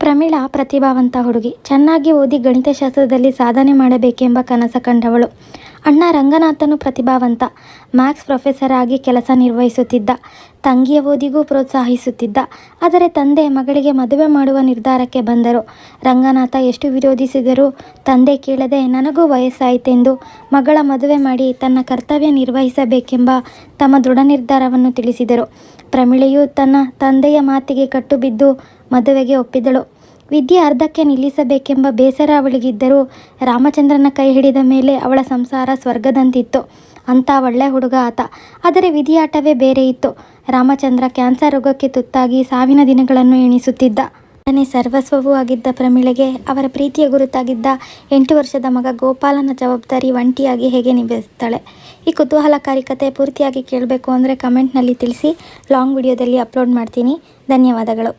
ಪ್ರಮೀಳಾ ಪ್ರತಿಭಾವಂತ ಹುಡುಗಿ. ಚೆನ್ನಾಗಿ ಓದಿ ಗಣಿತಶಾಸ್ತ್ರದಲ್ಲಿ ಸಾಧನೆ ಮಾಡಬೇಕೆಂಬ ಕನಸ ಕಂಡವಳು. ಅಣ್ಣ ರಂಗನಾಥನು ಪ್ರತಿಭಾವಂತ. ಮ್ಯಾಥ್ಸ್ ಪ್ರೊಫೆಸರ್ ಆಗಿ ಕೆಲಸ ನಿರ್ವಹಿಸುತ್ತಿದ್ದ. ತಂಗಿಯ ಓದಿಗೂ ಪ್ರೋತ್ಸಾಹಿಸುತ್ತಿದ್ದ. ಆದರೆ ತಂದೆ ಮಗಳಿಗೆ ಮದುವೆ ಮಾಡುವ ನಿರ್ಧಾರಕ್ಕೆ ಬಂದರು. ರಂಗನಾಥ ಎಷ್ಟು ವಿರೋಧಿಸಿದರೂ ತಂದೆ ಕೇಳದೆ ನನಗೂ ವಯಸ್ಸಾಯಿತೆಂದು ಮಗಳ ಮದುವೆ ಮಾಡಿ ತನ್ನ ಕರ್ತವ್ಯ ನಿರ್ವಹಿಸಬೇಕೆಂಬ ತಮ್ಮ ದೃಢ ನಿರ್ಧಾರವನ್ನು ತಿಳಿಸಿದರು. ಪ್ರಮೀಳೆಯು ತನ್ನ ತಂದೆಯ ಮಾತಿಗೆ ಕಟ್ಟುಬಿದ್ದು ಮದುವೆಗೆ ಒಪ್ಪಿದಳು. ವಿದ್ಯೆ ಅರ್ಧಕ್ಕೆ ನಿಲ್ಲಿಸಬೇಕೆಂಬ ಬೇಸರ ಅವಳಿಗಿದ್ದರೂ ರಾಮಚಂದ್ರನ ಕೈ ಹಿಡಿದ ಮೇಲೆ ಅವಳ ಸಂಸಾರ ಸ್ವರ್ಗದಂತಿತ್ತು. ಅಂಥ ಒಳ್ಳೆ ಹುಡುಗ ಆತ. ಆದರೆ ವಿಧಿಯಾಟವೇ ಬೇರೆ ಇತ್ತು. ರಾಮಚಂದ್ರ ಕ್ಯಾನ್ಸರ್ ರೋಗಕ್ಕೆ ತುತ್ತಾಗಿ ಸಾವಿನ ದಿನಗಳನ್ನು ಎಣಿಸುತ್ತಿದ್ದ. ತನ್ನೇ ಸರ್ವಸ್ವವೂ ಆಗಿದ್ದ ಪ್ರಮೀಳೆಗೆ ಅವರ ಪ್ರೀತಿಯ ಗುರುತಾಗಿದ್ದ 8 ವರ್ಷದ ಮಗ ಗೋಪಾಲನ ಜವಾಬ್ದಾರಿ ಒಂಟಿಯಾಗಿ ಹೇಗೆ ನಿಭಾಯಿಸ್ತಾಳೆ? ಈ ಕುತೂಹಲಕಾರಿ ಕತೆ ಪೂರ್ತಿಯಾಗಿ ಕೇಳಬೇಕು ಅಂದರೆ ಕಮೆಂಟ್ನಲ್ಲಿ ತಿಳಿಸಿ. ಲಾಂಗ್ ವಿಡಿಯೋದಲ್ಲಿ ಅಪ್ಲೋಡ್ ಮಾಡ್ತೀನಿ. ಧನ್ಯವಾದಗಳು.